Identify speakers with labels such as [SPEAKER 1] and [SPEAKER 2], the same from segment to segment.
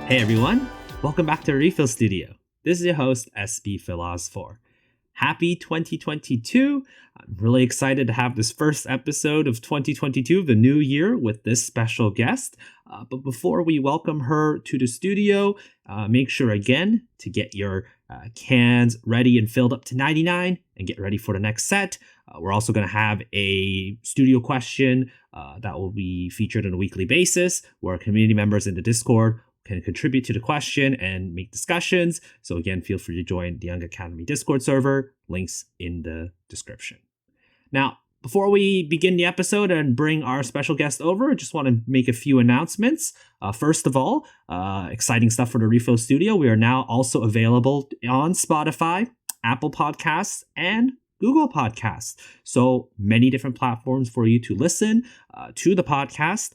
[SPEAKER 1] Hey everyone, welcome back to RePHIL Studio. This is your host, SB Philosopher. Happy 2022. I'm really excited to have this first episode of 2022, the new year, with this special guest. But before we welcome her to the studio, make sure again to get your cans ready and filled up to 99 and get ready for the next set. We're also going to have a studio question that will be featured on a weekly basis where community members in the Discord can contribute to the question and make discussions. So again, feel free to join the Young Academy Discord server. Links in the description. Now, before we begin the episode and bring our special guest over, I just want to make a few announcements. First of all, exciting stuff for the RePHIL Studio. We are now also available on Spotify, Apple Podcasts, and Google Podcasts. So many different platforms for you to listen to the podcast.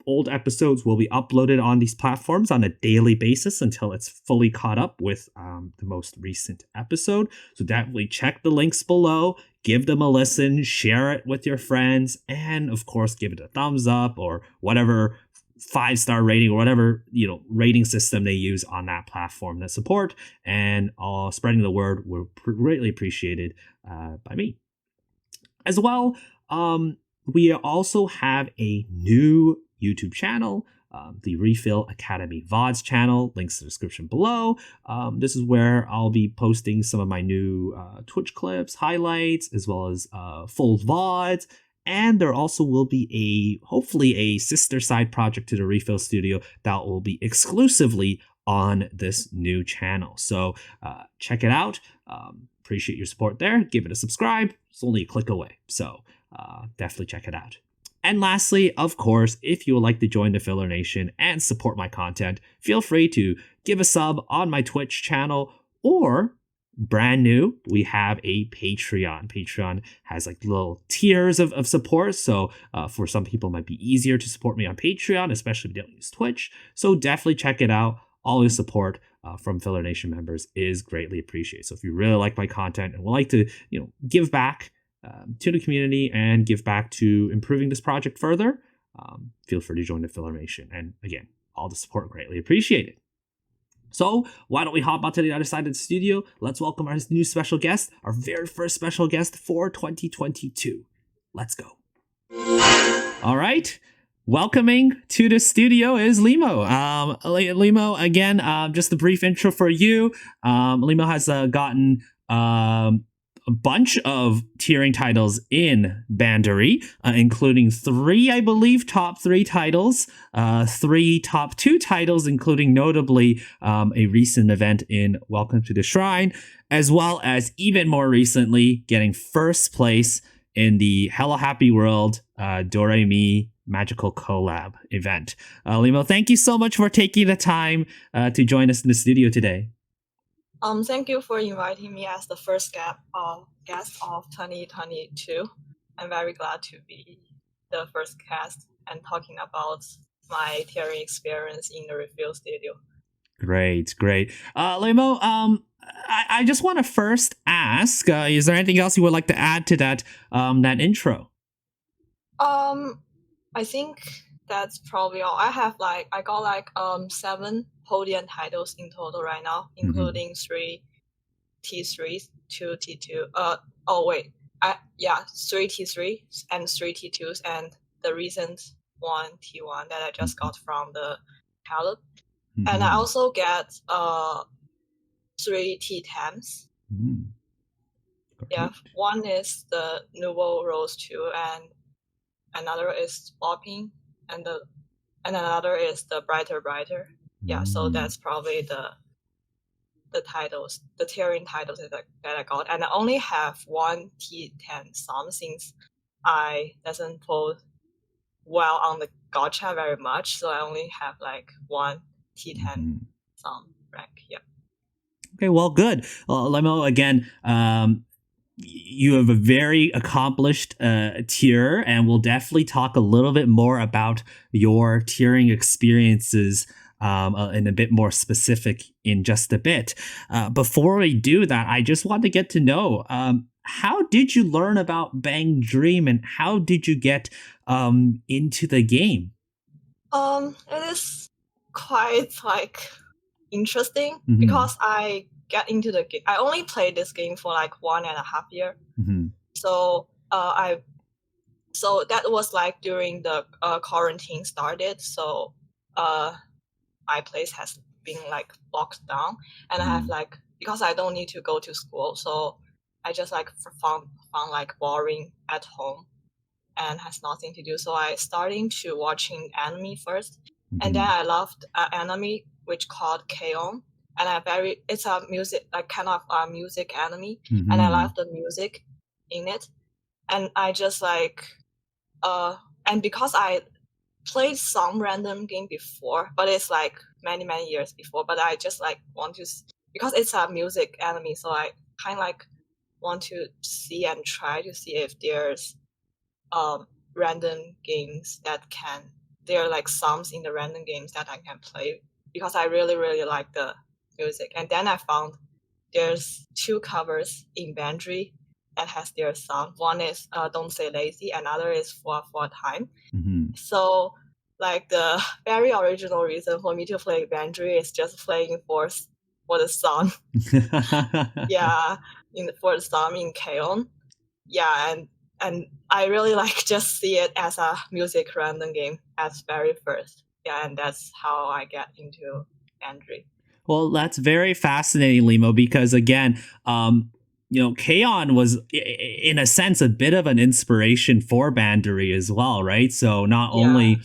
[SPEAKER 1] Old episodes will be uploaded on these platforms on a daily basis until it's fully caught up with the most recent episode. So definitely check the links below, give them a listen, share it with your friends, and of course, give it a thumbs up or whatever 5-star rating or whatever rating system they use on that platform that support. And spreading the word will greatly appreciated by me. As well, we also have a new YouTube channel, the RePHIL Academy VODs channel, links in the description below. This is where I'll be posting some of my new Twitch clips, highlights, as well as full VODs. And there also will be hopefully a sister side project to the RePHIL Studio that will be exclusively on this new channel. So check it out. Appreciate your support there. Give it a subscribe. It's only a click away. So definitely check it out. And lastly, of course, if you would like to join the Filler Nation and support my content, feel free to give a sub on my Twitch channel, or brand new, we have a Patreon. Patreon has like little tiers of support. So for some people, it might be easier to support me on Patreon, especially if you don't use Twitch. So definitely check it out. All your support from Filler Nation members is greatly appreciated. So if you really like my content and would like to, give back to the community and give back to improving this project further, feel free to join the Filler Nation. And again, all the support greatly appreciated. So why don't we hop on to the other side of the studio? Let's welcome our new special guest, our very first special guest for 2022. Let's go. All right. Welcoming to the studio is Lemo. Lemo, again, just a brief intro for you. Lemo has gotten a bunch of tiering titles in Bandori, including 3, I believe, top 3 titles, 3 top 2 titles, including notably a recent event in Welcome to the Shrine, as well as even more recently getting first place in the Hello Happy World Do-Re-Mi Magical Collab event. Lemo, thank you so much for taking the time to join us in the studio today.
[SPEAKER 2] Thank you for inviting me as the first guest of 2022. I'm very glad to be the first guest and talking about my tiering experience in the RePHIL Studio.
[SPEAKER 1] Great. Lemo, I just want to first ask, is there anything else you would like to add to that intro?
[SPEAKER 2] I think that's probably all. I got 7 podium titles in total right now, including 3 T3s, 2 T2. 3 T3s and 3 T2s, and the recent 1 T1 that I just got from the Caleb. And I also get 3 T10s. Yeah, one is the Nouveau Rose 2, and another is Bopping, and another is the Brighter. Yeah, so that's probably the titles, the tiering titles that I got. And I only have 1 T10 sum since I doesn't pull well on the gacha very much, so I only have 1 T10 sum rank. Yeah.
[SPEAKER 1] Okay, well, good. Lemo, again, you have a very accomplished tier, and we'll definitely talk a little bit more about your tiering experiences and a bit more specific in just a bit. Before we do that, I just want to get to know, how did you learn about Bang Dream and how did you get into the game?
[SPEAKER 2] It is quite like interesting
[SPEAKER 1] Mhm.
[SPEAKER 2] because I get into the game. I only played this game for like 1.5 year.
[SPEAKER 1] Mhm.
[SPEAKER 2] So so that was like during the quarantine started. So my place has been like locked down, and I have
[SPEAKER 1] Mhm.
[SPEAKER 2] like, because I don't need to go to school, so I just like found like boring at home and has nothing to do. So I starting to watching anime first, and then
[SPEAKER 1] Mhm.
[SPEAKER 2] I loved anime which called K-On! And it's a music, like kind of a music anime, and I love
[SPEAKER 1] Mhm.
[SPEAKER 2] the music in it, and I just like uh and because I played some random game before, but it's like many years before. But I just like want to because it's a music anime, so I kind of like want to see and try to see if there's random games that can there are like songs in the random games that I can play, because I really like the music. And then I found there's 2 covers in Bandri that has their song. One is Don't Say Lazy, another is For a Time.
[SPEAKER 1] Mhm.
[SPEAKER 2] So like the very original reason for me to play Bandri is just playing for the song. Yeah, for the song in K-On! Yeah, and I really like just see it as a music random game at very first. Yeah, and that's how I get into Bandri.
[SPEAKER 1] Well, that's very fascinating, Limo, because again, Kaon was in a sense a bit of an inspiration for Bandori as well, right? So not
[SPEAKER 2] Yeah,
[SPEAKER 1] only,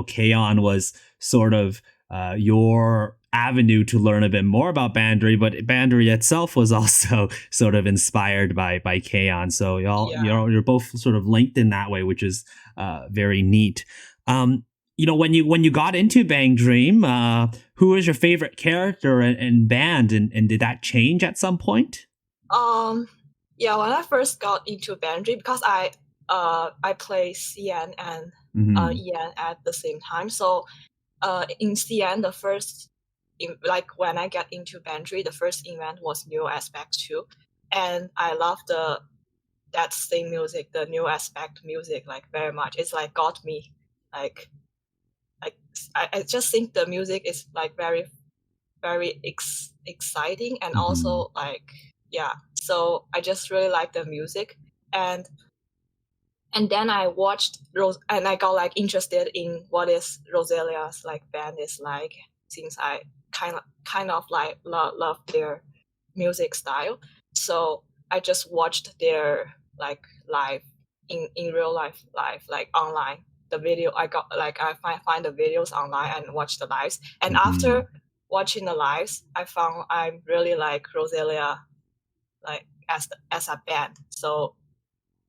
[SPEAKER 1] Kaon was sort of your avenue to learn a bit more about Bandori, but Bandori itself was also sort of inspired by Kaon. So
[SPEAKER 2] yeah.
[SPEAKER 1] you're both sort of linked in that way, which is very neat. Um, when you got into Bang Dream, who was your favorite character and band, and did that change at some point?
[SPEAKER 2] Um, yeah, when I first got into Bandri, because I play CN and
[SPEAKER 1] Hmm.
[SPEAKER 2] EN at the same time. So in CN, like when I get into Bandri, the first event was New Aspect 2, and I love that same music, the New Aspect music, like very much. It's like got me, like like I just think the music is like very exciting, and
[SPEAKER 1] Hmm.
[SPEAKER 2] also like, yeah. So I just really like the music, and then I watched Rose, and I got like interested in what is Rosalia's like band is like, since I kind of like love their music style. So I just watched their like live in real life like online. The video I got, like I find the videos online and watch the lives. And
[SPEAKER 1] Hmm.
[SPEAKER 2] after watching the lives, I found I really like Rosalia, like as a band. So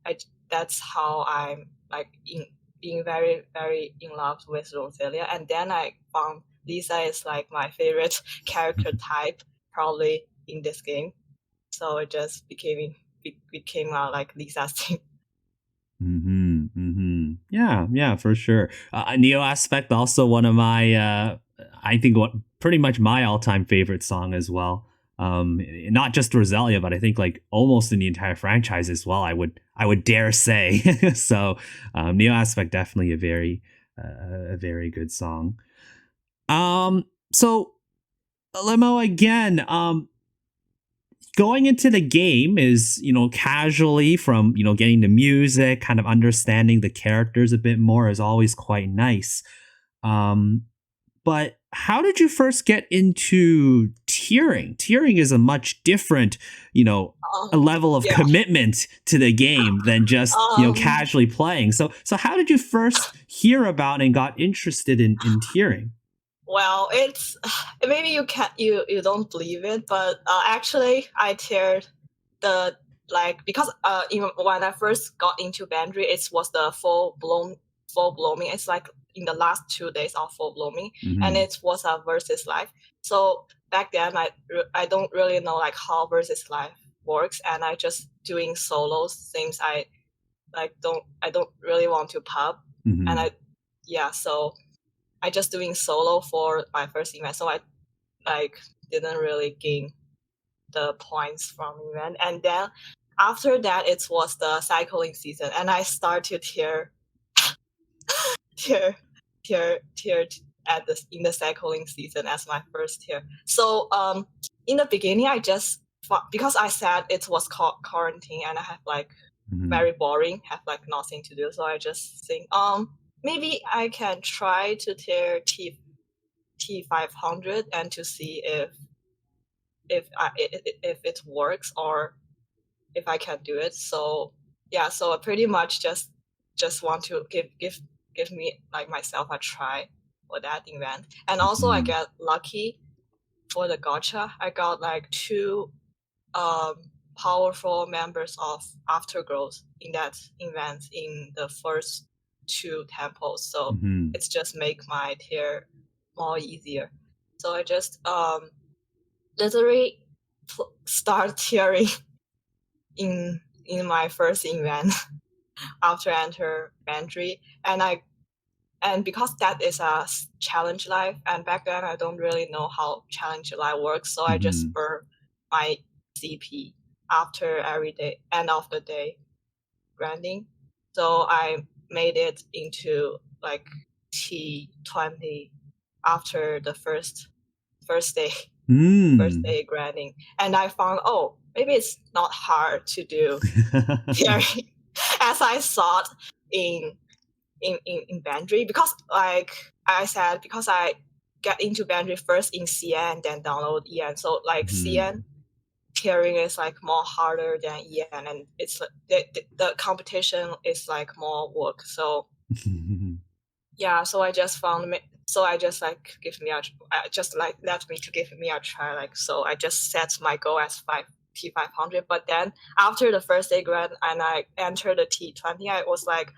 [SPEAKER 2] I that's how I'm like in being very in love with Rosalia. And then I found Lisa is like my favorite character type probably in this game. So it just became like Lisa's team.
[SPEAKER 1] Hmm. Hmm. Yeah, yeah, for sure. Neo Aspect, also one of my, I think, what pretty much my all-time favorite song as well. Not just Rosalia, but I think like almost in the entire franchise as well. I would dare say. So, Neo Aspect definitely a very good song. So Lemo, again, going into the game is, casually, from, getting the music, kind of understanding the characters a bit more is always quite nice. Um, but how did you first get into tiering? Tiering is a much different, a
[SPEAKER 2] Um,
[SPEAKER 1] level of
[SPEAKER 2] yeah.
[SPEAKER 1] commitment to the game than just,
[SPEAKER 2] Um,
[SPEAKER 1] casually playing. So how did you first hear about and got interested in tiering?
[SPEAKER 2] well, it's maybe you can't you don't believe it, but actually I tiered the like, because even when I first got into Bandry, it was the full blooming. It's like in the last 2 days of full blooming, and
[SPEAKER 1] Hmm.
[SPEAKER 2] it was a versus life. So back then I don't really know like how versus life works, and I just doing solos since I don't really want to pub, and
[SPEAKER 1] Hmm.
[SPEAKER 2] so I just doing solo for my first event. So I like didn't really gain the points from event. And then after that, it was the cycling season, and I started tier tier tier in the cycling season as my first tier. So in the beginning, I just because I said it was quarantine and I have like very boring, have like nothing to do. So I just think maybe I can try to tear T500 and to see if it works or if I can do it. So yeah, so I pretty much just want to give me like myself a try for that event. And also I get lucky for the gacha. I got like 2 powerful members of Aftergrowth in that event in the first 2 temples. So it's just make my tier more easier. So I just literally start tearing in my first event after enter Bandori, and because that is a challenge life, and back then I don't really know how challenge life works, so I just burn my CP after every day, end of the day grinding. So I made it into like T20 after the first day. First day grinding, and I found maybe it's not hard to do tearing as I thought in Bandori, because like I said, because I get into Bandori first in CN and then download EN, so like CN tearing is like more harder than EN, and it's the competition is like more work. So yeah, so I just found like let me to give me a try. Like, so I just set my goal as T500. But then after the first day grind and I entered the T20, I was like,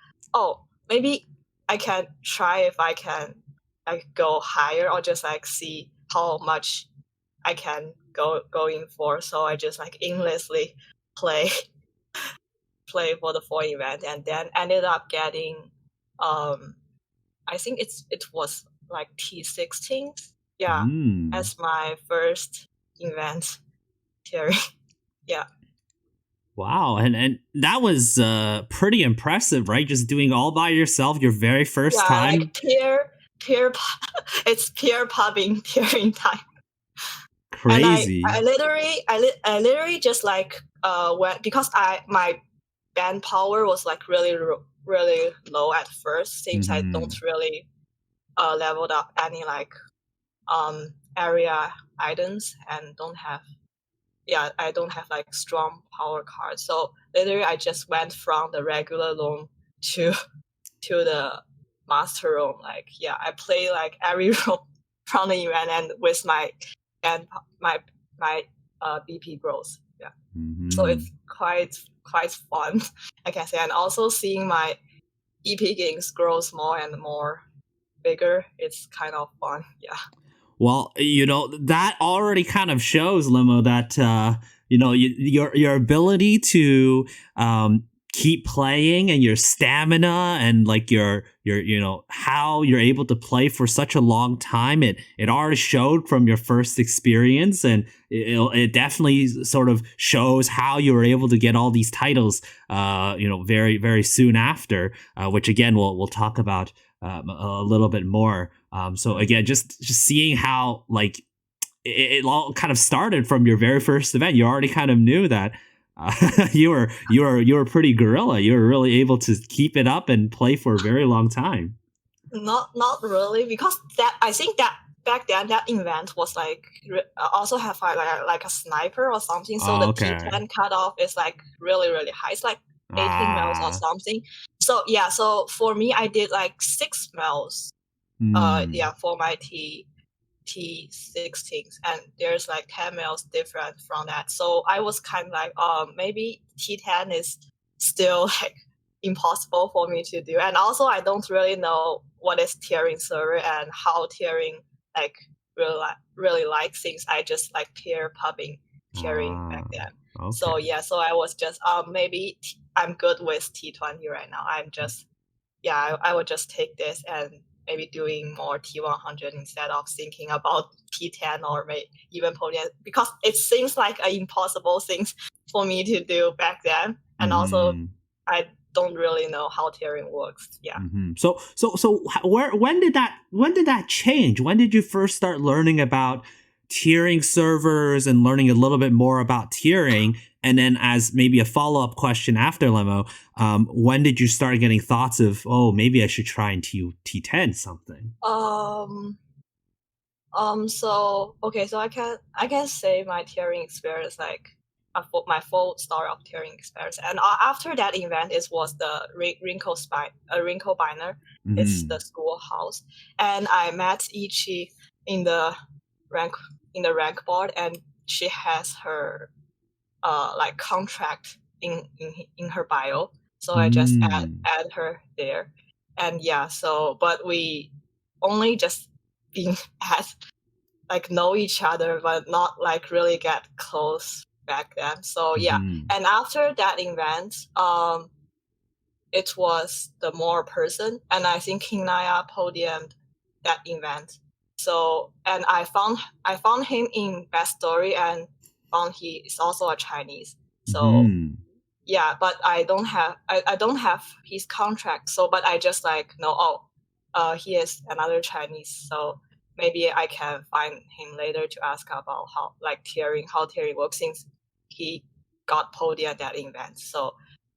[SPEAKER 2] maybe I can try if I can like go higher or just like see how much I can go in for. So I just like aimlessly play for the 4 event, and then ended up getting I think it was like T16, as my first event theory. Yeah.
[SPEAKER 1] Wow, and that was pretty impressive, right? Just doing all by yourself your very first time.
[SPEAKER 2] Like it's peer pubbing tearing time.
[SPEAKER 1] Crazy.
[SPEAKER 2] And I literally just like because my band power was like really low at first, since I don't really leveled up any like area items and I don't have like strong power cards. So literally I just went from the regular room to the master room. Like I play like every room from the event and with my BP growth. Yeah. So it's quite fun, I can say. And also seeing my EP gains grows more and more bigger, it's kind of fun. Yeah.
[SPEAKER 1] Well, that already kind of shows, Lemo, that your ability to keep playing and your stamina and like your how you're able to play for such a long time. It already showed from your first experience, and it definitely sort of shows how you were able to get all these titles very, very soon after, which again we'll talk about a little bit more. So again, just seeing how like it all kind of started from your very first event. You already kind of knew that you were pretty gorilla. You were really able to keep it up and play for a very long time.
[SPEAKER 2] Not really, because I think that back then that event was like also have like a sniper or something. So the T10 cutoff is like really high. It's like 18 mils or something. So so for me, I did like 6 mils. For my T16s, and there's like 10 mils different from that. So I was kind of like, maybe T10 is still like impossible for me to do. And also I don't really know what is tearing server and how tearing like really like things. I just like peer pubbing tearing back then. Okay. So I was just maybe I'm good with T20 right now. I'm just I would just take this and maybe doing more T100 instead of thinking about T10 or maybe even podium, because it seems like an impossible thing for me to do back then. And also I don't really know how tiering works. Yeah.
[SPEAKER 1] Mm-hmm. So when did that change? When did you first start learning about tiering servers and learning a little bit more about tiering? And then, as maybe a follow up question after Lemo, when did you start getting thoughts of, oh, maybe I should try and T10 something?
[SPEAKER 2] So okay, so I can say my tiering experience, like my full story of tiering experience, and after that event, it was the Wrinkle Biner. It's the schoolhouse, and I met Ichi in the rank rank board, and she has her like contract in her bio, so I just add her there, and yeah, so but we only just being at like know each other, but not like really get close back then. So yeah, and after that event, it was the more person, and I think Hinaya podiumed that event. So and I found him in Bandori and found he is also a Chinese. So yeah, but I don't have his contract. So but I just like know, he is another Chinese. So maybe I can find him later to ask about how tiering works, since he got podium at that event. So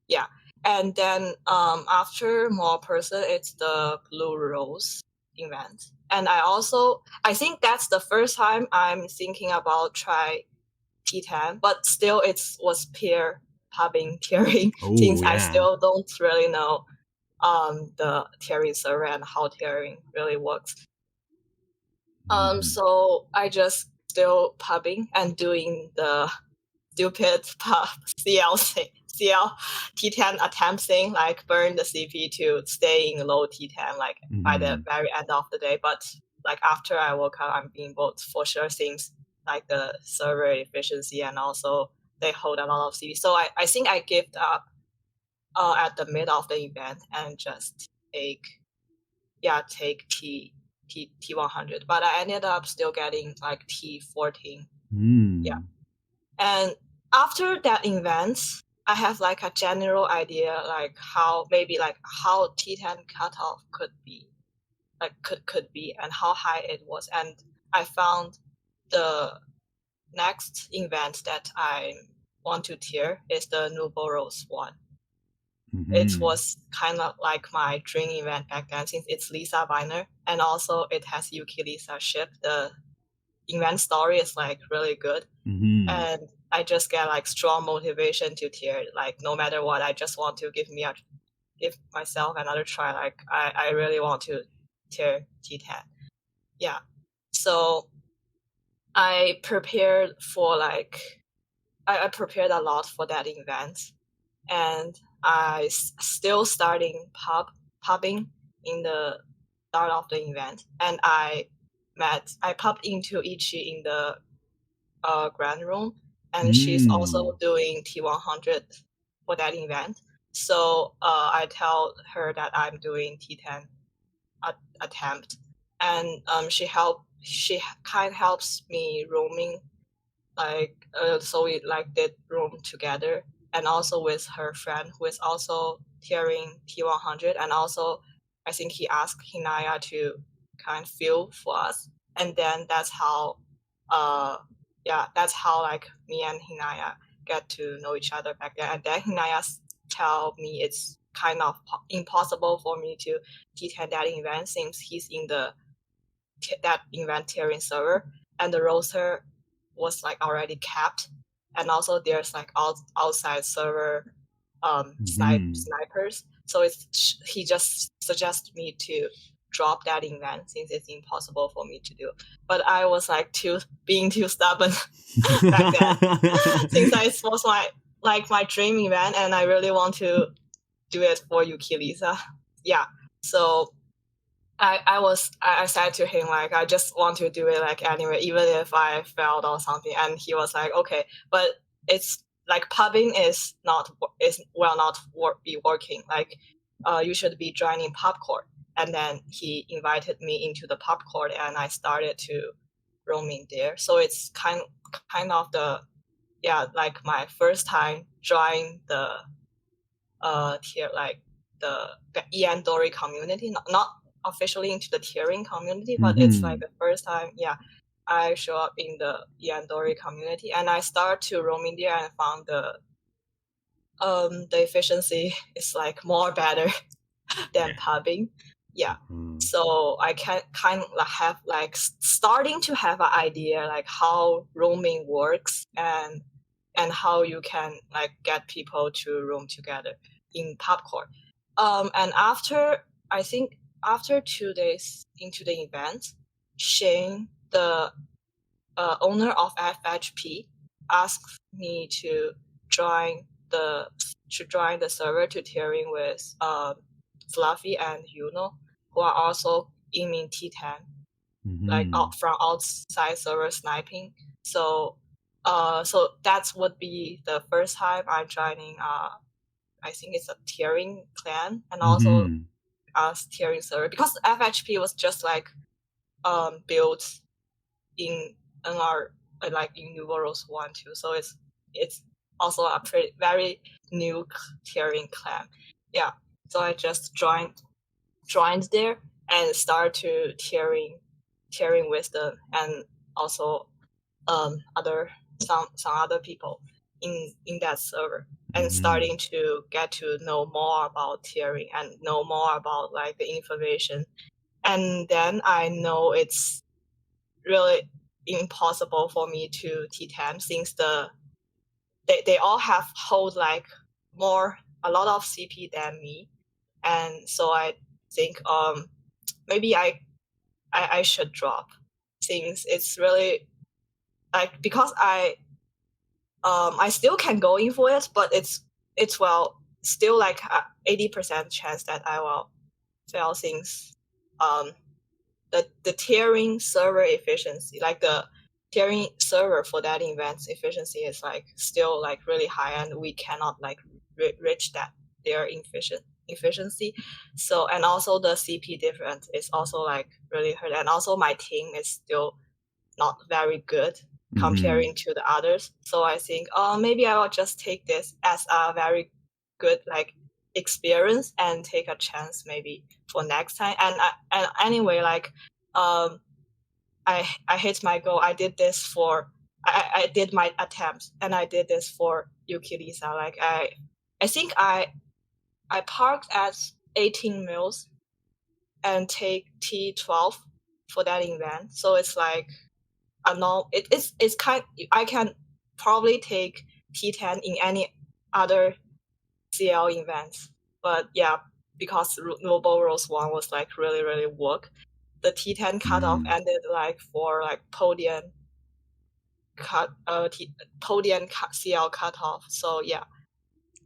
[SPEAKER 2] yeah. And then after more person, it's the Blue Rose event. And I think that's the first time I'm thinking about try T10, but still it was peer pubbing tiering, since I still don't really know the tiering server and how tiering really works. So I just still pubbing and doing the stupid CL T10 attempt thing, like burn the CP to stay in low T10, like by the very end of the day. But like after I woke up, I'm being both for sure things like the server efficiency, and also they hold a lot of CP. So I think I gave up at the mid of the event and just take T100. But I ended up still getting like T14. Yeah. And after that event, I have like a general idea like how T10 cutoff could be, like could be, and how high it was. And I found the next event that I want to tier is the Nouveau Rose one. It was kind of like my dream event back then, since it's Lisa Viner, and also it has Yuki Lisa ship. The event story is like really good, and I just get like strong motivation to tier. Like no matter what, I just want to give myself another try. Like I really want to tier T10. Yeah, so I prepared I prepared a lot for that event, and I still starting pubbing in the start of the event, and I popped into Ichi in the grand room, and she's also doing T100 for that event. So I tell her that I'm doing T10 attempt, and she kind of helps me roaming, like so we like did room together, and also with her friend who is also tiering T100, and also I think he asked Hinaya to kind of feel for us, and then that's how like me and Hinaya get to know each other back then. And then Hinaya tell me it's kind of impossible for me to T10 that event, since he's in that event tiering server, and the roster was like already capped, and also there's like outside server snipers. So he just suggests me to drop that event, since it's impossible for me to do. But I was like being too stubborn back then, since it was my dream event, and I really want to do it for Yuki Lisa. Yeah, so I said to him like I just want to do it like anyway, even if I failed or something. And he was like, okay, but it's like pubbing will not be working. Like you should be joining popcorn. And then he invited me into the popcorn, and I started to roaming there. So it's kind of the like my first time joining the tier, like the Bandori community, not officially into the tiering community, but it's like the first time, I show up in the Bandori community, and I start to roam in there and found the efficiency is like more better than pubbing. So I can kind of have like starting to have an idea like how roaming works and how you can like get people to roam together in popcorn. And I think after 2 days into the event, Shane, the owner of FHP, asked me to join the server to tiering with Fluffy and Yuno, who are also aiming T10, like from outside server sniping. So that would be the first time I'm joining. I think it's a tiering clan, and also us tiering server, because FHP was just like built in NR, like in Nouveau Rose 1 too. So it's also a very new tiering clan. So I just joined there and start to tiering with them, and also some other people in that server, and starting to get to know more about tiering and know more about like the information. And then I know it's really impossible for me to T10, since they all hold like a lot of CP than me. And so I think maybe I should drop, since it's really like, because I still can go in for it, but it's still like 80% chance that I will fail, since the tiering server efficiency, like the tiering server for that event's efficiency is like still like really high, and we cannot like reach their efficiency. So, and also the CP difference is also like really hurt, and also my team is still not very good comparing to the others. So I think maybe I will just take this as a very good like experience and take a chance maybe for next time. And anyway, like I hit my goal. I did this for I did my attempts, and I did this for Yuki Lisa. Like I think I parked at 18 mils and take T12 for that event. So it's like it's kind. I can probably take T10 in any other CL events, but because Noble Rose 1 was like really really work, the T10 cutoff ended like for like podium CL cutoff. So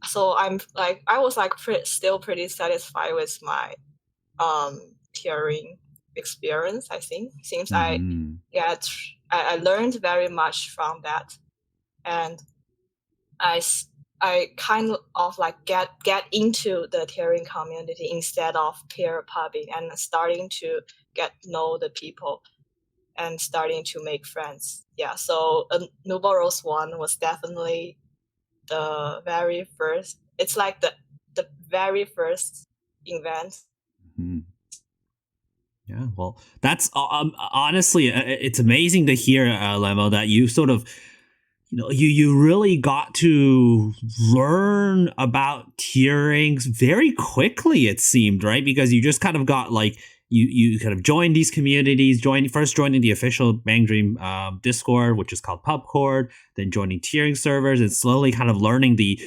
[SPEAKER 2] so I'm like, I was like still pretty satisfied with my tiering experience, I think, since I learned very much from that, and I kind of like get into the tiering community instead of peer pubbing, and starting to get know the people and starting to make friends. So Nouveau Rose 1 was definitely the very first. It's like the very first event.
[SPEAKER 1] Yeah, well, that's honestly, it's amazing to hear, Lemo, that you sort of, you really got to learn about tierings very quickly, it seemed, right? Because you just kind of got like, you kind of joined these communities, joining the official Bang Dream Discord, which is called Pubcord, then joining tiering servers, and slowly kind of learning the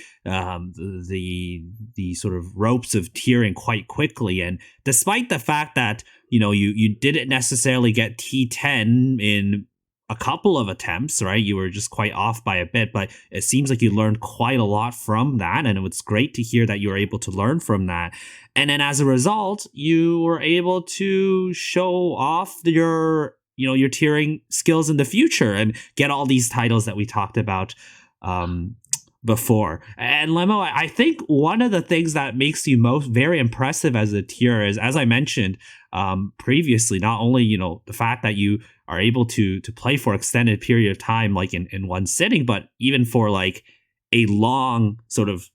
[SPEAKER 1] sort of ropes of tiering quite quickly. And despite the fact that you didn't necessarily get T10 in a couple of attempts, right? You were just quite off by a bit, but it seems like you learned quite a lot from that. And it's great to hear that you were able to learn from that. And then as a result, you were able to show off your tiering skills in the future and get all these titles that we talked about before. And Lemo, I think one of the things that makes you very impressive as a tier is, as I mentioned previously, not only the fact that you are able to play for extended period of time, like in one sitting, but even for like a long sort of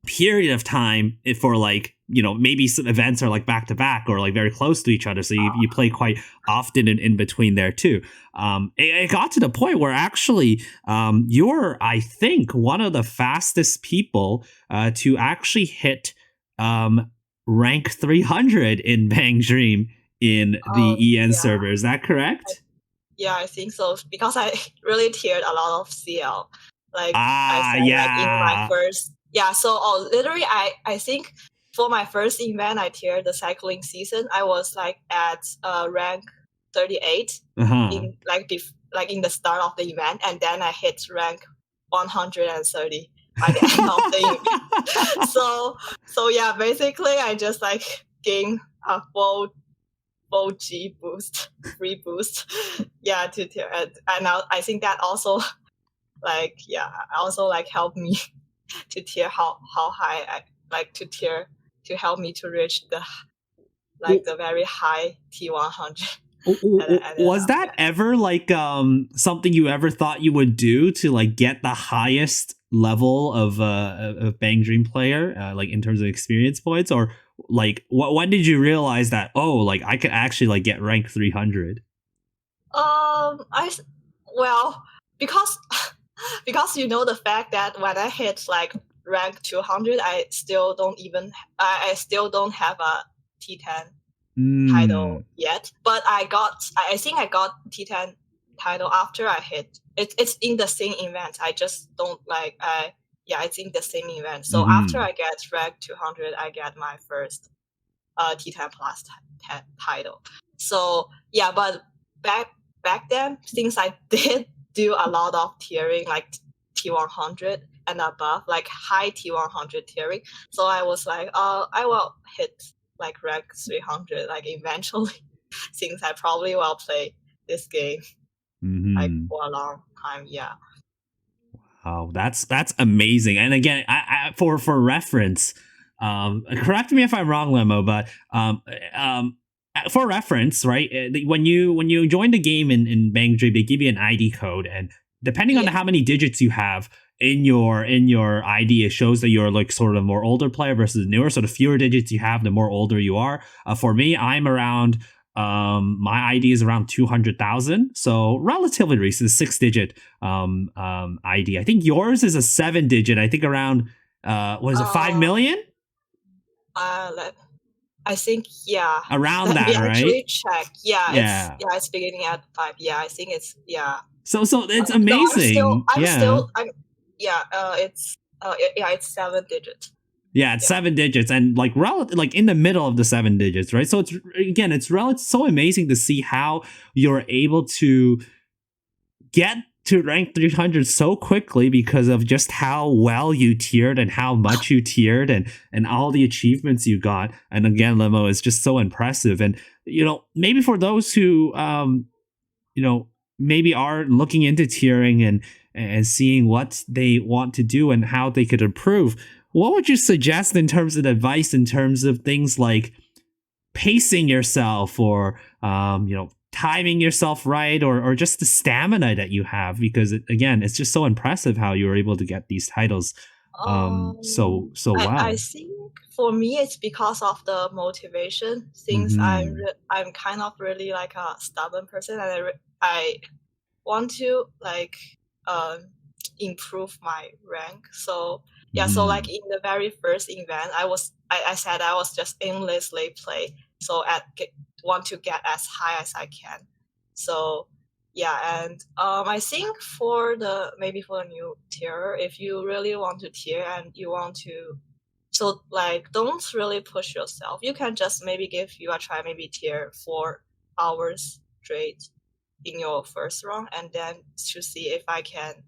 [SPEAKER 1] period of time for like, maybe some events are like back to back or like very close to each other, so you play quite often in between there too. It got to the point where actually you're, I think, one of the fastest people to actually hit rank 300 in Bang Dream in the EN server. Is that correct?
[SPEAKER 2] Yeah, I think so, because I really tiered a lot of CL. Like I said,
[SPEAKER 1] yeah.
[SPEAKER 2] like in my first, so literally I think for my first event I tiered the cycling season, I was like at rank 38 in like in the start of the event, and then I hit rank 130 by the end of the event. So yeah, basically I just like gained a full G boost, free boost, to tier. And I think that also also like helped me to tier how high I like to tier, to help me to reach the the very high T100.
[SPEAKER 1] Was that ever like something you ever thought you would do to like get the highest level of Bang Dream player, like in terms of experience points, or like when did you realize that, oh, like I could actually like get rank 300?
[SPEAKER 2] Well, because the fact that when I hit like rank 200, I still don't have a T10 title yet, but I think I got T10 title after I hit. It's in the same event. I just don't like it's in the same event. So after I get rank 200, I get my first T10 plus title. So yeah, but back then, since I did do a lot of tiering, like T100 and above, like high T100 tiering, so I was like, I will hit like rank 300 like eventually, since I probably will play this game like for a long time. Yeah.
[SPEAKER 1] Wow, that's amazing. And again, I for reference, correct me if I'm wrong, Lemo, but for reference, right? When you join the game in Bang Dream, they give you an ID code, and depending on how many digits you have in your ID, it shows that you're like sort of a more older player versus newer. So the fewer digits you have, the more older you are. For me, I'm around. My ID is around 200,000, so relatively recent, 6-digit ID. I think yours is a 7-digit. I think around what is it, 5 million?
[SPEAKER 2] I think
[SPEAKER 1] around
[SPEAKER 2] Let
[SPEAKER 1] that,
[SPEAKER 2] me
[SPEAKER 1] right?
[SPEAKER 2] actually check. It's beginning at 5. Yeah, I think it's
[SPEAKER 1] So it's amazing.
[SPEAKER 2] It's 7-digit.
[SPEAKER 1] Yeah, it's 7 digits, and like like in the middle of the 7 digits, right? So it's so amazing to see how you're able to get to rank 300 so quickly because of just how well you tiered and how much you tiered and all the achievements you got. And again, Lemo is just so impressive. And maybe for those who maybe are looking into tiering and seeing what they want to do and how they could improve, what would you suggest in terms of advice, in terms of things like pacing yourself, or timing yourself right, or just the stamina that you have? Because again, it's just so impressive how you were able to get these titles so well.
[SPEAKER 2] I think for me it's because of the motivation, since I'm kind of really like a stubborn person, and I want to like improve my rank. So so like in the very first event, I said I was just aimlessly play, so want to get as high as I can. So and I think for the new tier, if you really want to tier and you want to, so like don't really push yourself. You can just maybe give you a try, maybe tier 4 hours straight in your first round, and then to see if I can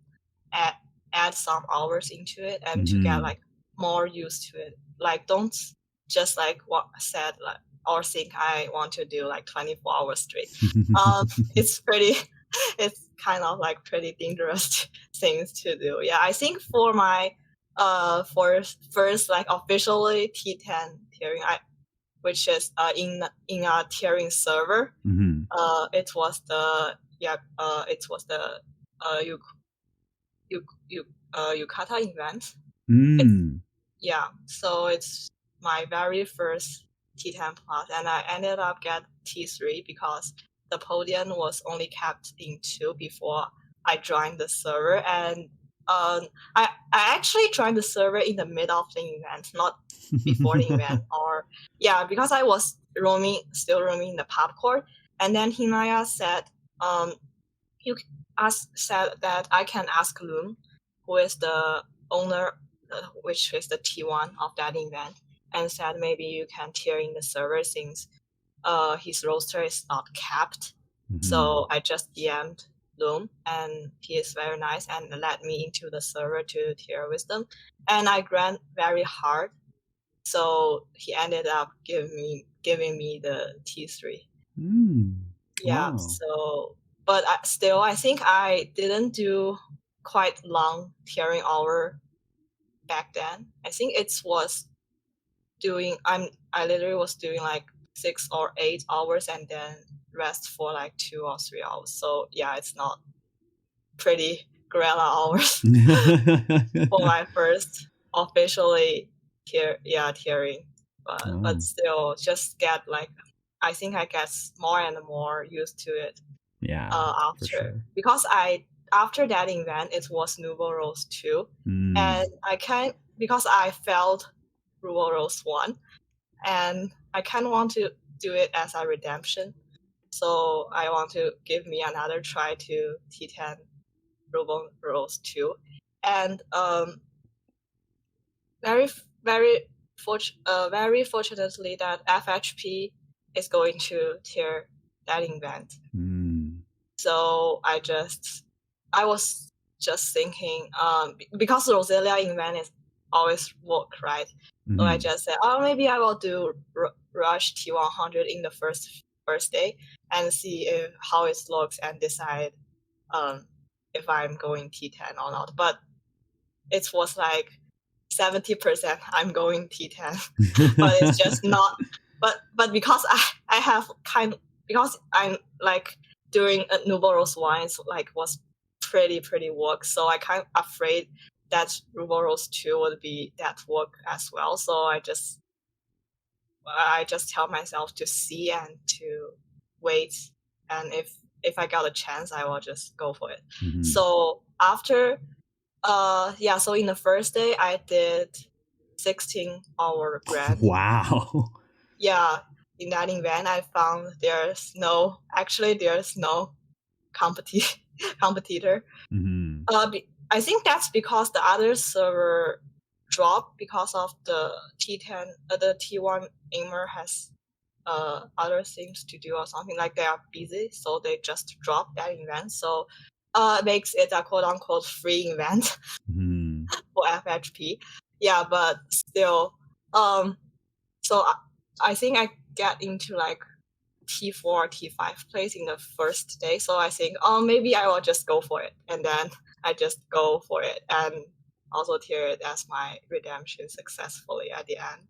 [SPEAKER 2] add some hours into it and to get like more used to it. Like don't just like what I said, like, or think I want to do like 24 hours straight. It's kind of like pretty dangerous things to do. Yeah, I think for my for first like officially T10 tiering, which is in a tiering server, it was the Yukata event. yeah, so it's my very first T10 plus, and I ended up get T3 because the podium was only kept in 2 before I joined the server, and I actually joined the server in the middle of the event, not before the event, or yeah, because I was still roaming in the pub court, and then Hinaya said, you said that I can ask Loom, who is the owner, which is the T1 of that event, and said maybe you can tier in the server since his roster is not capped. So I just DM'd Loom, and he is very nice and let me into the server to tier with them. And I grant very hard, so he ended up giving me the T3. Yeah,
[SPEAKER 1] Wow.
[SPEAKER 2] so but I think I didn't do quite long tiering hour back then. I think it was I literally was doing like 6 or 8 hours and then rest for like 2 or 3 hours. So yeah, it's not pretty gorilla hours for my first officially tiering. But still just get like, I think I get more and more used to it.
[SPEAKER 1] Yeah,
[SPEAKER 2] After,
[SPEAKER 1] for sure.
[SPEAKER 2] because after that event it was Nouveau Rose 2, and because I failed Nouveau Rose 1, and I kind of want to do it as a redemption, so I want to give me another try to T10 Nouveau Rose 2, and very fortunately that FHP is going to tier that event. So I was just thinking, because Roselia event is always work, right? So I just said, oh, maybe I will do Rush T100 in the first day and see how it looks and decide if I'm going T10 or not. But it was like 70% I'm going T10, but it's just not. But because I have because I'm like doing a Nouveau Rose 1, it's like was pretty work, so I kind of afraid that Nouveau Rose 2 would be that work as well. So I just tell myself to see and to wait, and if I got a chance, I will just go for it. So after so in the first day I did 16-hour grand.
[SPEAKER 1] Wow.
[SPEAKER 2] Yeah, in that event I found there's no competitor. I think that's because the other server dropped because of the T10, the T1 aimer has other things to do or something, like they are busy, so they just dropped that event. So makes it a quote unquote free event for FHP. Yeah, but still, so I think I get into like T4, T5 place in the first day. So I think, maybe I will just go for it. And then I just go for it and also tier it as my redemption successfully at the end.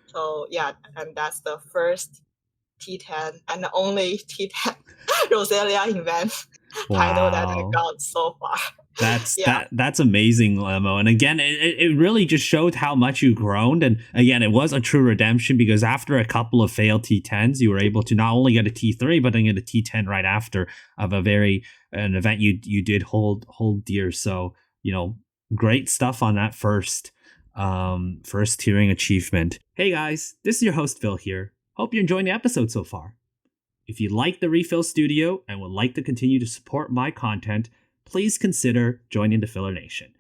[SPEAKER 2] So yeah, and that's the first T10 and the only T10 Roselia event title that I got so far.
[SPEAKER 1] That's amazing, Lemo. And again, it really just showed how much you grown. And again, it was a true redemption because after a couple of failed T10s, you were able to not only get a T3, but then get a T10 right after of an event you did hold dear. So, great stuff on that first tiering achievement. Hey guys, this is your host Phil here. Hope you're enjoying the episode so far. If you like the RePHIL Studio and would like to continue to support my content, please consider joining the Filler Nation.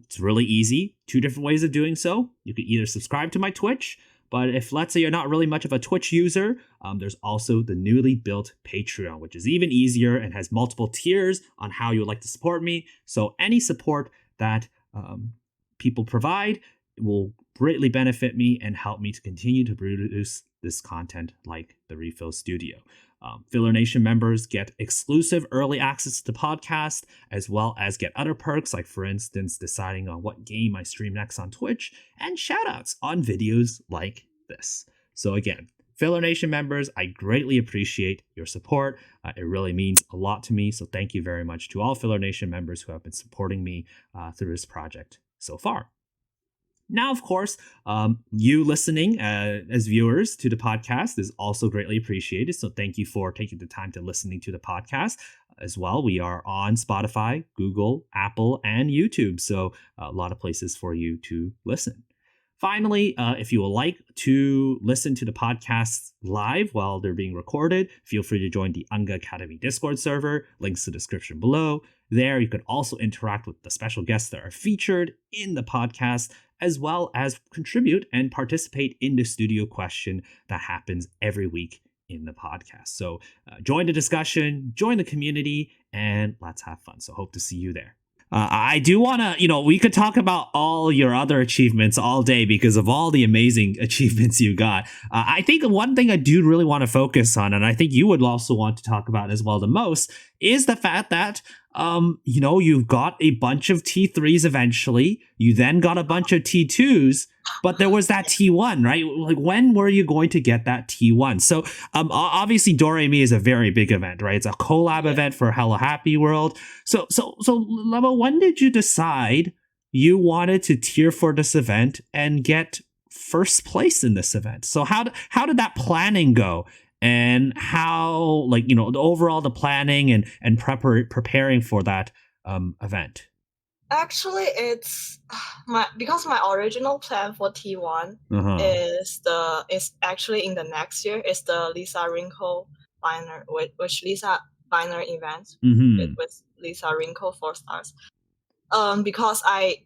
[SPEAKER 1] It's really easy. 2 different ways of doing so. You can either subscribe to my Twitch, but if let's say you're not really much of a Twitch user, there's also the newly built Patreon, which is even easier and has multiple tiers on how you would like to support me. So any support that people provide will greatly benefit me and help me to continue to produce this content like the RePHIL Studio. Filler Nation members get exclusive early access to the podcast, as well as get other perks, like for instance, deciding on what game I stream next on Twitch, and shoutouts on videos like this. So again, Filler Nation members, I greatly appreciate your support. It really means a lot to me. So thank you very much to all Filler Nation members who have been supporting me through this project so far. Now, of course, you listening as viewers to the podcast is also greatly appreciated. So thank you for taking the time to listening to the podcast as well. We are on Spotify, Google, Apple, and YouTube. So a lot of places for you to listen. Finally, if you would like to listen to the podcasts live while they're being recorded, feel free to join the Anga Academy Discord server. Links to the description below. There, you could also interact with the special guests that are featured in the podcast, as well as contribute and participate in the studio question that happens every week in the podcast. So join the discussion, join the community, and let's have fun. So hope to see you there. I do want to, we could talk about all your other achievements all day because of all the amazing achievements you got. I think one thing I do really want to focus on, and I think you would also want to talk about as well the most, is the fact that, you've got a bunch of T3s eventually. You then got a bunch of T2s, but there was that T1, right? Like, when were you going to get that T1? So obviously Doremi is a very big event, right? It's a collab event for Hello Happy World. So Lemo, when did you decide you wanted to tier for this event and get first place in this event? So how did that planning go? And how, the planning and preparing for that event?
[SPEAKER 2] Actually, it's because my original plan for T1 is actually in the next year. It's the Lisa Wrinkle Binary, which Lisa Binary event with Lisa Wrinkle 4 stars. Because I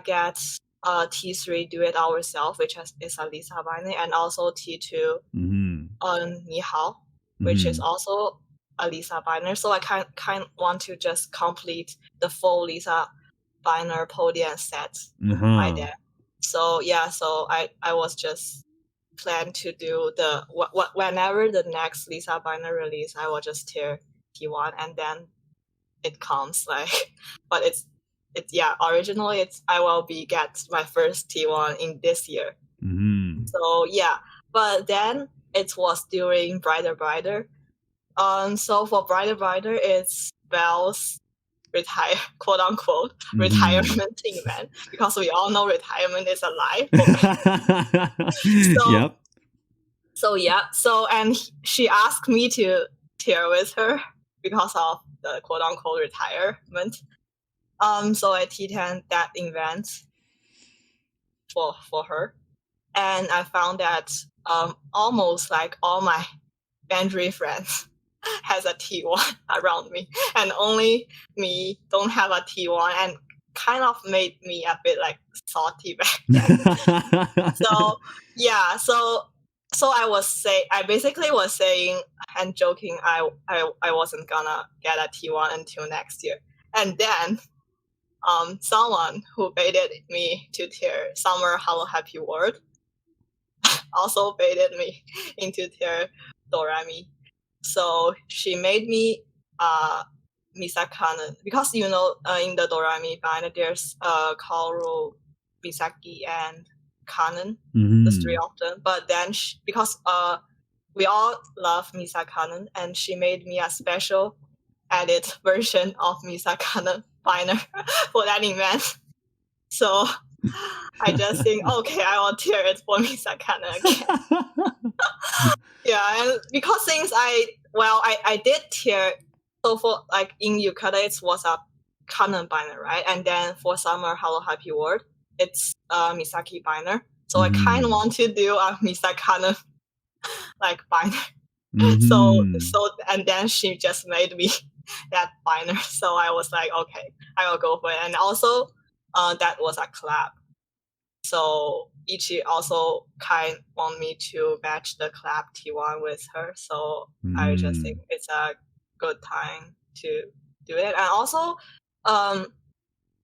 [SPEAKER 2] get T3 do it ourselves, which is a Lisa Binary, and also T2 Nihao, which is also a Lisa Binary. So I kind want to just complete the full Lisa Binary podium set by then. So so I was just plan to do the whenever the next Lisa Binary release, I will just tier T1, and then it comes but originally I will get my first T1 in this year. So but then it was during Brighter Brighter. So for Brighter Brighter, it's Belle's quote unquote retirement event, because we all know retirement is alive. So and she asked me to tier with her because of the quote unquote retirement. So I T10 that event for her, and I found that almost all my Bandori friends has a T1 around me, and only me don't have a T1, and kind of made me a bit salty back then. So I basically was saying and joking I wasn't gonna get a T1 until next year, and then someone who baited me to tier Summer Hello Happy World also baited me into tier Doremi. So she made me Misakanen, because in the Doremi bind there's Kaoru, Misaki, and Kanen, the 3 of them. But then because we all love Misakanen, and she made me a special edit version of Misakanen binder for that event. So I just think, okay, I will tier it for Misakanen again. And because since I did tier, so for in Yukata it was a Kanen binder, right? And then for Summer Hello Happy World, it's Misaki binder. So I kind of want to do a Misakanen binder. So and then she just made me that binder. So I was like, okay, I will go for it. And also that was a collab. So Ichi also kind want me to match the collab T1 with her. So I just think it's a good time to do it. And also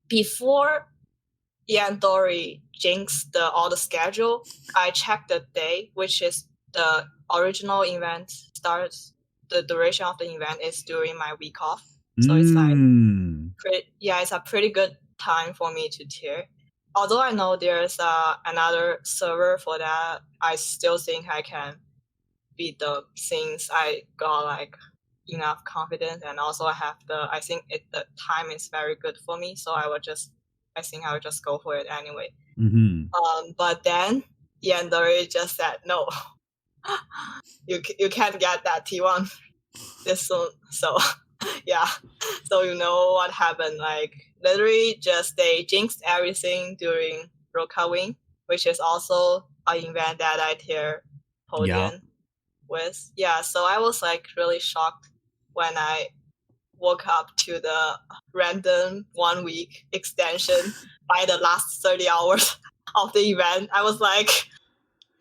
[SPEAKER 2] before Bandori jinxed all the schedule, I checked the day, which is the original event starts. The duration of the event is during my week off. So it's it's a pretty good time for me to tier. Although I know there's another server for that, I still think I can beat them since I got enough confidence, and also I think the time is very good for me. So I will just I think I'll just go for it anyway.
[SPEAKER 1] Mm-hmm.
[SPEAKER 2] But then Bandori just said no. You can't get that T1 this soon. So yeah. So you know what happened? Like literally just they jinxed everything during Roka Wing, which is also an event that I tier podium with. Yeah, so I was like really shocked when I woke up to the random 1 week extension by the last 30 hours of the event. I was like,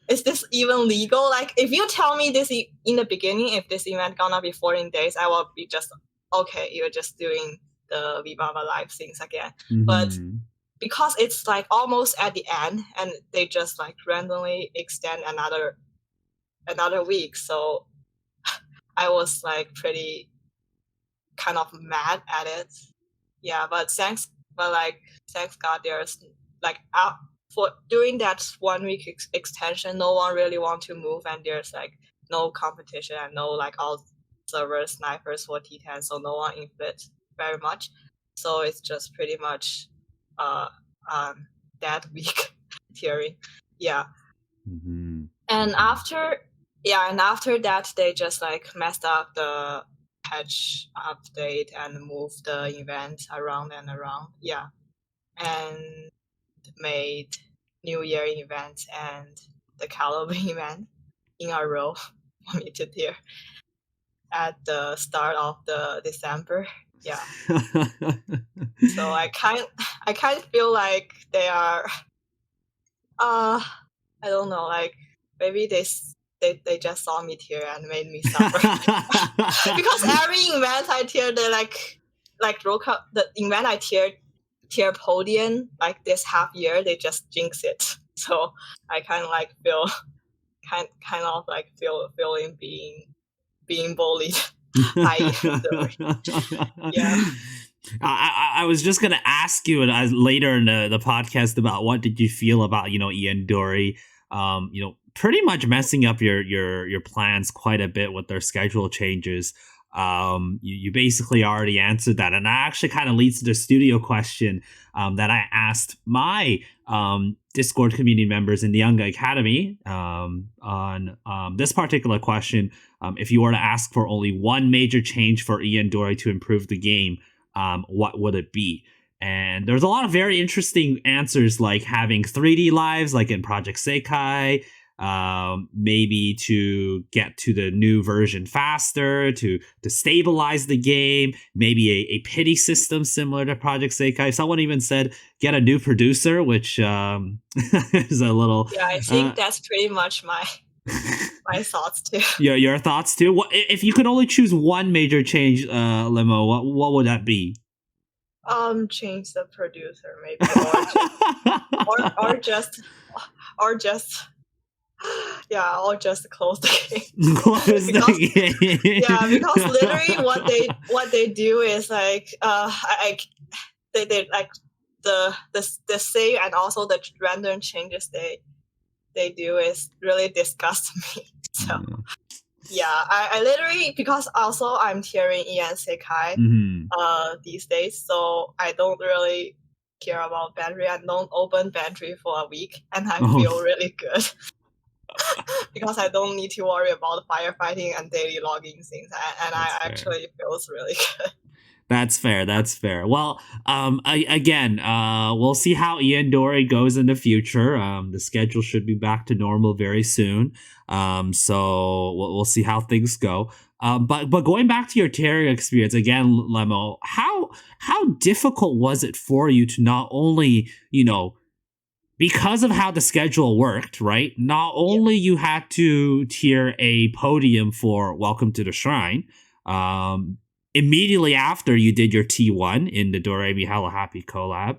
[SPEAKER 2] is this even legal? Like, if you tell me this in the beginning, if this event gonna be 14 days, I will be just, okay, you're just doing the Vivava Live things again.
[SPEAKER 1] Mm-hmm.
[SPEAKER 2] But because it's like almost at the end and they just like randomly extend another week, so I was like pretty kind of mad at it. Yeah, but thanks God, there's like for during that 1 week extension, no one really want to move, and there's like no competition and no like all servers snipers for T10, so no one inflicts very much. So it's just pretty much that week tiering. Yeah.
[SPEAKER 1] Mm-hmm.
[SPEAKER 2] And after that they just like messed up the patch update and moved the event around and around. Yeah. And made New Year event and the Halloween event in a row for me to tier at the start of the December. Yeah. So I kind of feel like they are I don't know, like maybe they just saw me tier and made me suffer. Because every event I tier, they like Roka, the event I tier podium like this half year, they just jinx it. So I kind of like feeling being bullied. Yeah.
[SPEAKER 1] I was just gonna ask you later in the podcast about what did you feel about Bandori, pretty much messing up your plans quite a bit with their schedule changes. You basically already answered that, and that actually kind of leads to the studio question that I asked my Discord community members in the Young Academy on this particular question. If you were to ask for only one major change for Bandori to improve the game, what would it be? And there's a lot of very interesting answers, like having 3D lives, like in Project Sekai, maybe to get to the new version faster, to stabilize the game, maybe a pity system similar to Project Sekai. Someone even said get a new producer, which is a little...
[SPEAKER 2] Yeah, I think that's pretty much my thoughts too.
[SPEAKER 1] Your thoughts too? What if you could only choose one major change, Lemo? What would that be?
[SPEAKER 2] Change the producer, maybe, or just yeah, or just close the game.
[SPEAKER 1] Close the game.
[SPEAKER 2] Yeah, because literally what they do is like they like the save and also the random changes they do is really disgust me. So yeah, I literally, because also I'm tiering EN Sekai these days, so I don't really care about Bandori. I don't open Bandori for a week, and I feel really good. Because I don't need to worry about firefighting and daily logging things, and I actually feels really good.
[SPEAKER 1] That's fair. Well, again, we'll see how Bandori goes in the future. The schedule should be back to normal very soon. So we'll see how things go. But going back to your tiering experience again, Lemo, how difficult was it for you to not only, because of how the schedule worked, right? Not only you had to tier a podium for Welcome to the Shrine, immediately after you did your T1 in the Doremi Hello Happy collab.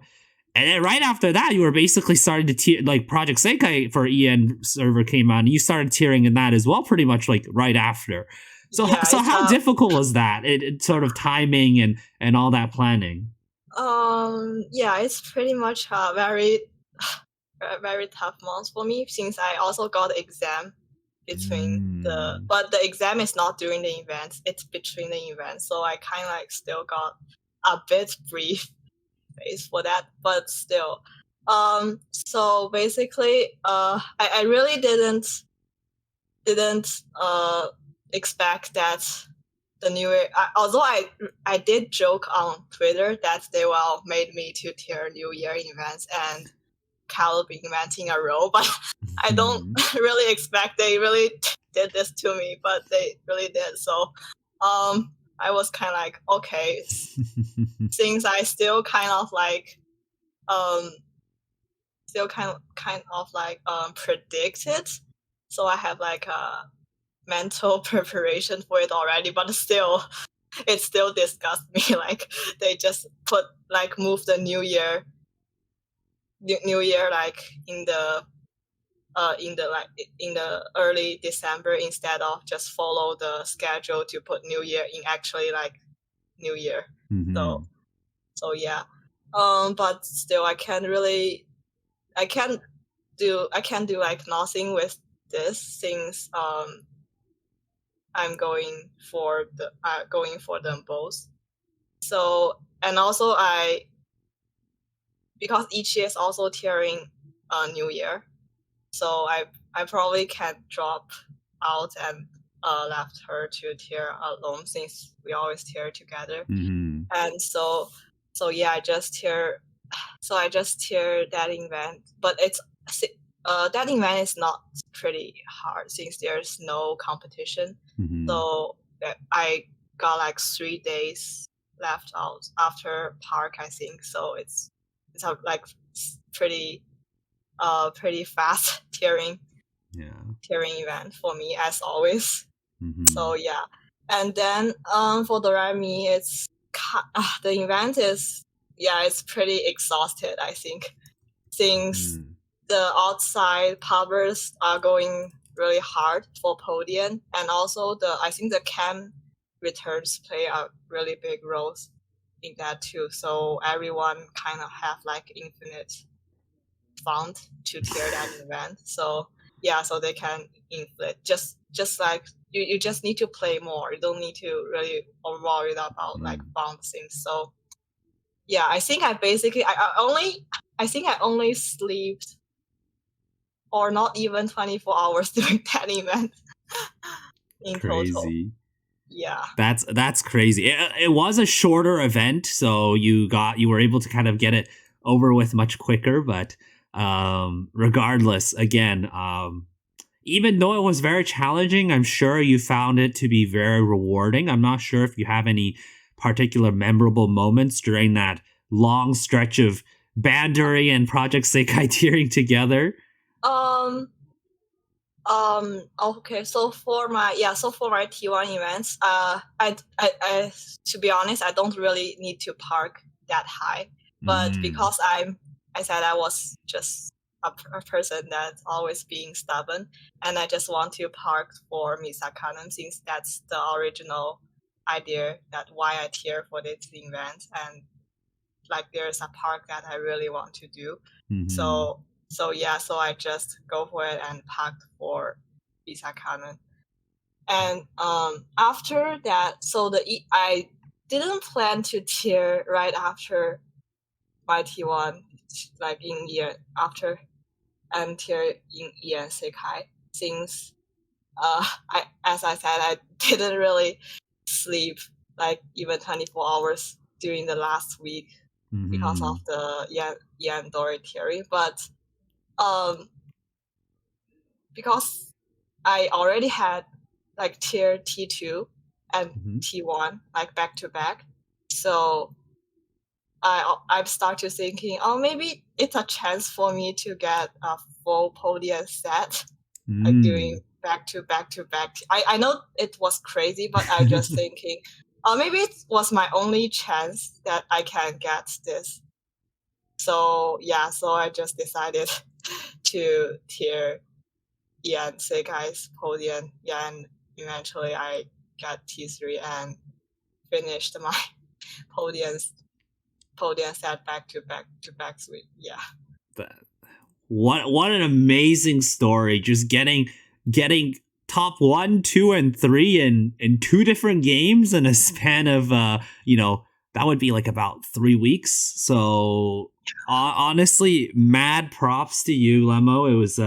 [SPEAKER 1] And then right after that, you were basically starting to tier, like Project Sekai for EN server came out, and you started tiering in that as well, pretty much like right after. So how difficult was that? It sort of timing and all that planning?
[SPEAKER 2] Yeah, it's pretty much a very, very tough month for me, since I also got exam between but the exam is not during the events, it's between the events, so I kind of like still got a bit brief fanbase for that, but still. So basically, I really didn't expect that the new year. Although I did joke on Twitter that they will made me to tier New Year events and Calvin events in a row, but I don't really expect they really did this to me, but they really did. So, I was kind of like, okay, since I still kind of like, predicted, so I have like a mental preparation for it already, but still, it still disgusts me. Like they just move the New Year like in the early December instead of just follow the schedule to put New Year in actually like New Year. So yeah. But still I can't do like nothing with this since I'm going for them both. So, and also because each year is also tiering New Year, so I probably can't drop out and left her to tier alone since we always tier together. And so yeah, I just tier that event, but it's that event is not pretty hard since there's no competition. So I got like 3 days left out after park, I think. So it's a like pretty fast tiering event for me as always. So yeah, and then for Doremi, it's the event is it's pretty exhausted, I think, since the outside pubbers are going really hard for podium, and also I think the cam returns play a really big role in that too. So everyone kind of have like infinite fund to tier that event. So yeah, so they can inflate. Just like you just need to play more. You don't need to really worry about like bouncing. So yeah, I think I only slept or not even 24 hours during that event in total. Yeah,
[SPEAKER 1] that's crazy. It was a shorter event, so you were able to kind of get it over with much quicker. But regardless, again, even though it was very challenging, I'm sure you found it to be very rewarding. I'm not sure if you have any particular memorable moments during that long stretch of Bandori and Project Sekai tiering together.
[SPEAKER 2] Okay. So for my T1 events, I to be honest, I don't really need to park that high, but because I said I was just a person that's always being stubborn, and I just want to park for Misakanon since that's the original idea that why I tier for this event, and like there's a park that I really want to do. So I just go for it and parked for Misakanon. And after that, so I didn't plan to tier right after my T1, like in year after tier in Ian Sekai, since as I said, I didn't really sleep like even 24 hours during the last week because of the Bandori theory. But because I already had like tier T2 and T1 like back to back, so I started thinking, oh, maybe it's a chance for me to get a full podium set, like doing back to back to back. I know it was crazy, but I'm just thinking, maybe it was my only chance that I can get this. So yeah, so I just decided to tier Ian Sekai's podium. Yeah, and eventually I got T3 and finished my podium set back to back sweep. Yeah.
[SPEAKER 1] What an amazing story! Just getting top 1, 2, and 3 in 2 different games in a span of that would be like about 3 weeks. So honestly, mad props to you, Lemo. It was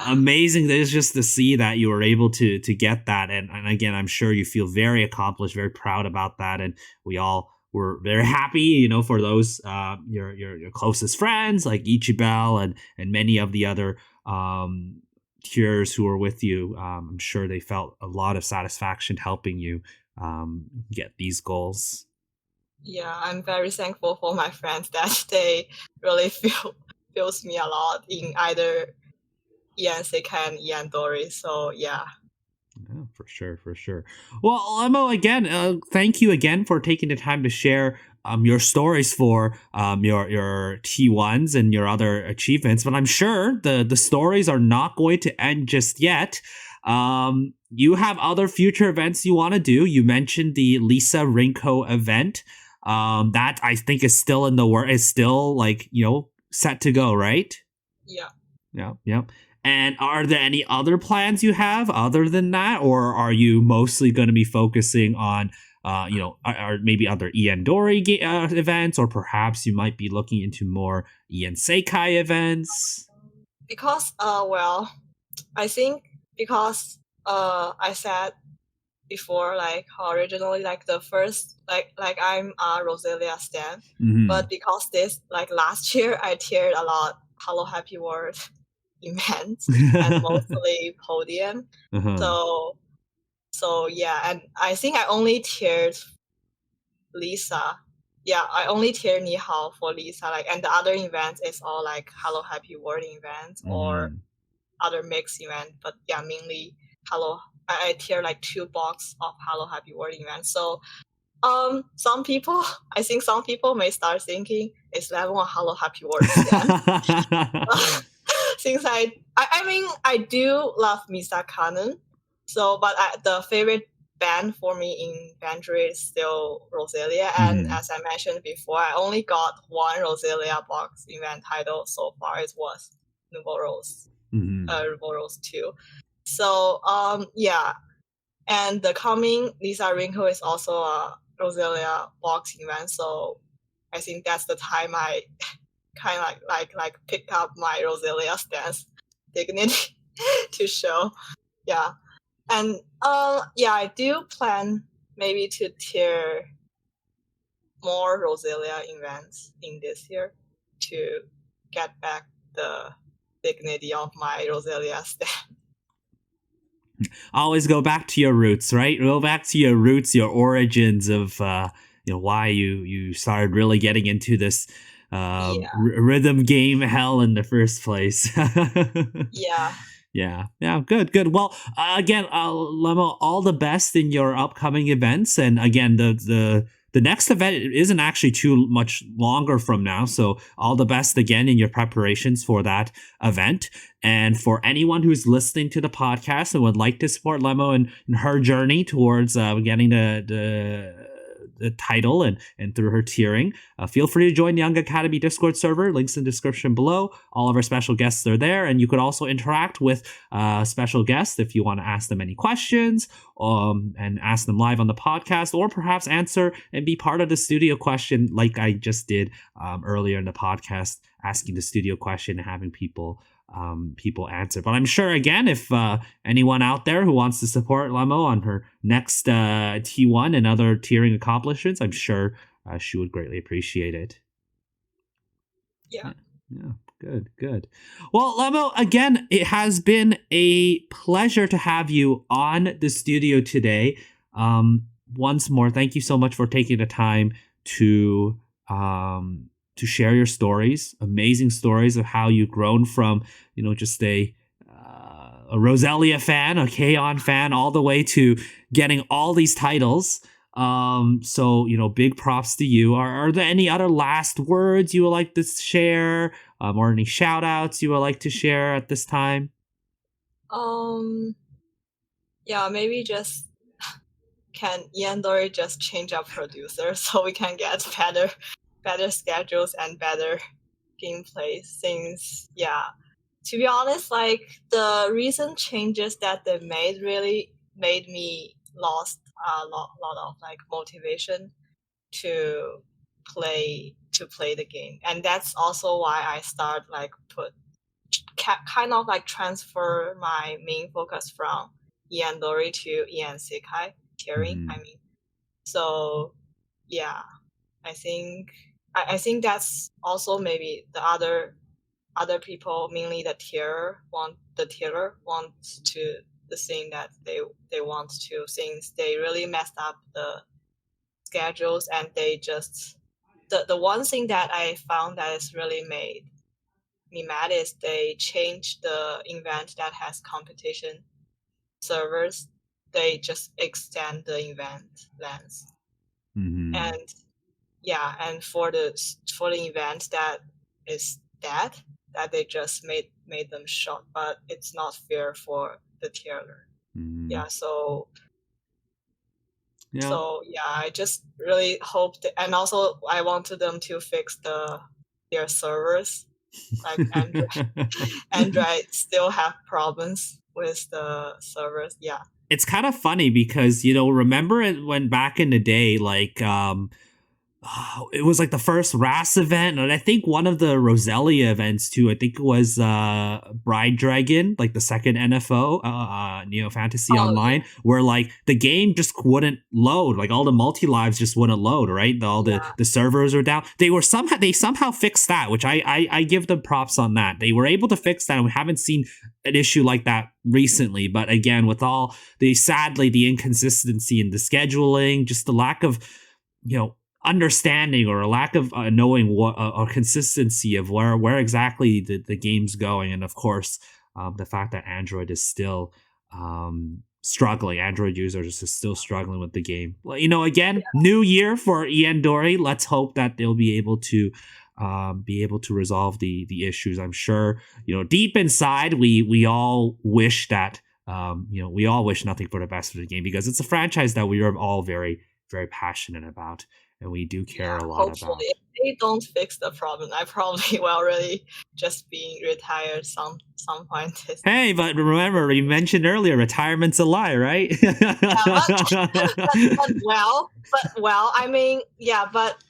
[SPEAKER 1] amazing that it's just to see that you were able to get that, and again, I'm sure you feel very accomplished, very proud about that, and we all were very happy, for those your closest friends like Ichibel and many of the other tiers who were with you. I'm sure they felt a lot of satisfaction helping you get these goals.
[SPEAKER 2] Yeah, I'm very thankful for my friends that they really feels me a lot in either Seika and Bandori. So yeah.
[SPEAKER 1] Yeah, for sure. Well, Lemo, again, thank you again for taking the time to share your stories for your T1s and your other achievements. But I'm sure the stories are not going to end just yet. You have other future events you want to do. You mentioned the Lisa Rinko event. That I think is still in the work. Is still set to go, right?
[SPEAKER 2] Yeah.
[SPEAKER 1] Yeah. And are there any other plans you have other than that, or are you mostly going to be focusing on, or maybe other Bandori events, or perhaps you might be looking into more Seikai events?
[SPEAKER 2] Because well, I think because I said before, like originally, like the first, like I'm a Roselia stan, but because this, like last year, I tiered a lot Hello Happy World events and mostly podium. So yeah, and I think I only tiered Lisa. Yeah, I only tiered Ni Hao for Lisa, like, and the other events is all like Hello Happy World events or other mixed event. But yeah, mainly Hello. I tier like 2 box of Hello Happy World events. So some people, I think some people may start thinking, is Lemo a Hello Happy World stan? Since I mean, I do love Misa Kanon. So, but the favorite band for me in Bandori is still Roselia. And as I mentioned before, I only got one Roselia box event title so far. It was Nouveau Rose, Nouveau Rose 2. So, yeah. And the coming Lisa Rinko is also a Roselia box event. So I think that's the time I kind of like pick up my Roselia stance dignity to show. Yeah. And yeah, I do plan maybe to tier more Roselia events in this year to get back the dignity of my Roselia stance.
[SPEAKER 1] Always go back to your roots, right? Go back to your roots, your origins of why you started really getting into this rhythm game hell in the first place.
[SPEAKER 2] Yeah.
[SPEAKER 1] Yeah, good. Well, again, Lemo, all the best in your upcoming events, and again, the next event isn't actually too much longer from now, so all the best again in your preparations for that event. And for anyone who's listening to the podcast and would like to support Lemo in her journey towards getting the title and through her tiering, feel free to join the Young Academy Discord server. Links in the description below. All of our special guests are there, and you could also interact with special guests if you want to ask them any questions and ask them live on the podcast, or perhaps answer and be part of the studio question like I just did earlier in the podcast, asking the studio question and having people answer. But I'm sure, again, if anyone out there who wants to support Lemo on her next T1 and other tiering accomplishments, I'm sure she would greatly appreciate it.
[SPEAKER 2] Yeah.
[SPEAKER 1] Good. Well, Lemo, again, it has been a pleasure to have you on the studio today. Once more, thank you so much for taking the time to share your stories, amazing stories of how you've grown from, just a Roselia fan, a K-On fan, all the way to getting all these titles. So, big props to you. Are there any other last words you would like to share, or any shout outs you would like to share at this time?
[SPEAKER 2] Yeah, maybe just can Bandori just change our producer so we can get better schedules and better gameplay. Since, yeah, to be honest, like the recent changes that they made really made me lost a lot of like motivation to play the game, and that's also why I start like kind of like transfer my main focus from Bandori to Sekai tiering. I mean, so yeah, I think that's also maybe the other people, mainly the tierer wants to the thing that they want to, since they really messed up the schedules, and they just the one thing that I found that has really made me mad is they changed the event that has competition servers. They just extend the event length, and yeah, and for the event that is that they just made them short, but it's not fair for the tierer. Yeah, so I just really hope that, and also I wanted them to fix their servers. Like Android still have problems with the servers. Yeah,
[SPEAKER 1] it's kind of funny because, remember it when back in the day, like it was like the first RAS event, and I think one of the Roselia events too. I think it was Bride Dragon, like the second NFO, Neo Fantasy Online, where like the game just wouldn't load. Like all the multi-lives just wouldn't load, right? All the servers were down. They somehow fixed that, which I give them props on that. They were able to fix that, and we haven't seen an issue like that recently. But again, with all sadly the inconsistency in the scheduling, just the lack of understanding or a lack of knowing what or consistency of where exactly the game's going, and of course the fact that Android is still struggling. Android users are still struggling with the game. Well, new year for Bandori. Let's hope that they'll be able to resolve the issues. I'm sure deep inside we all wish that we all wish nothing for the best for the game, because it's a franchise that we are all very, very passionate about. And we do care a lot about.
[SPEAKER 2] If they don't fix the problem, I probably will really just be retired some point.
[SPEAKER 1] Hey, but remember, you mentioned earlier, retirement's a lie, right?
[SPEAKER 2] I mean, yeah, but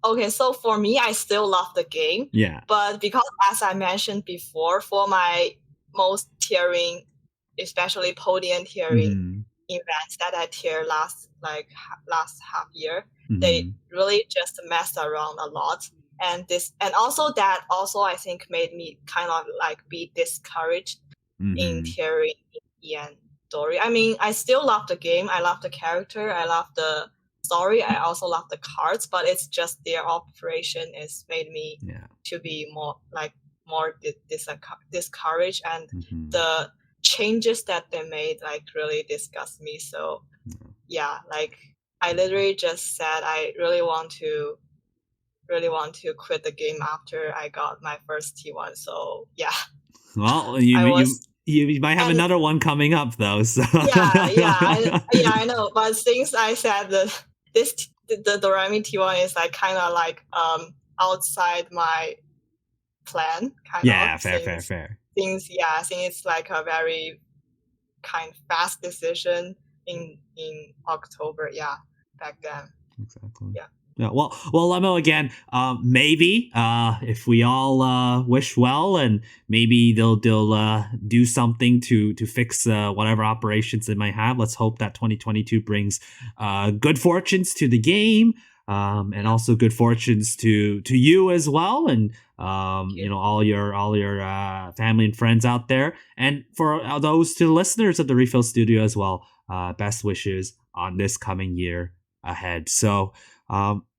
[SPEAKER 2] okay. So for me, I still love the game.
[SPEAKER 1] Yeah.
[SPEAKER 2] But because, as I mentioned before, for my most tiering, especially podium tiering events that I tier last half year, they really just messed around a lot, and also I think made me kind of like be discouraged in tiering Bandori. I mean, I still love the game, I love the character, I love the story, I also love the cards, but it's just their operation is made me to be more discouraged, and the changes that they made like really disgust me. So yeah, like I literally just said I really want to quit the game after I got my first T1. So yeah.
[SPEAKER 1] Well, you might have another one coming up though. So
[SPEAKER 2] I know. But since I said that the Doremi T1 is like kind of like outside my plan,
[SPEAKER 1] fair.
[SPEAKER 2] Things, I think it's like a very kind of fast decision in October, back then.
[SPEAKER 1] Exactly. Yeah. Well, Lemo, again, maybe if we all wish well, and maybe they'll do something to fix whatever operations they might have. Let's hope that 2022 brings good fortunes to the game, and also good fortunes to you as well, and all your family and friends out there, and for those to the listeners of the RePHIL Studio as well. Best wishes on this coming year ahead. So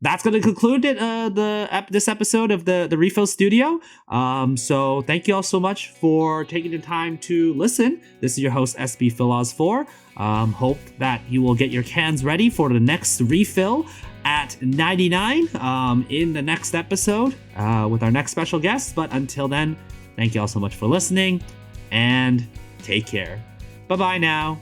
[SPEAKER 1] that's going to conclude this episode of the RePHIL Studio. So thank you all so much for taking the time to listen. This is your host, SB Philos 4. Hope that you will get your cans ready for the next refill at 99 in the next episode with our next special guest. But until then, thank you all so much for listening, and take care. Bye-bye now.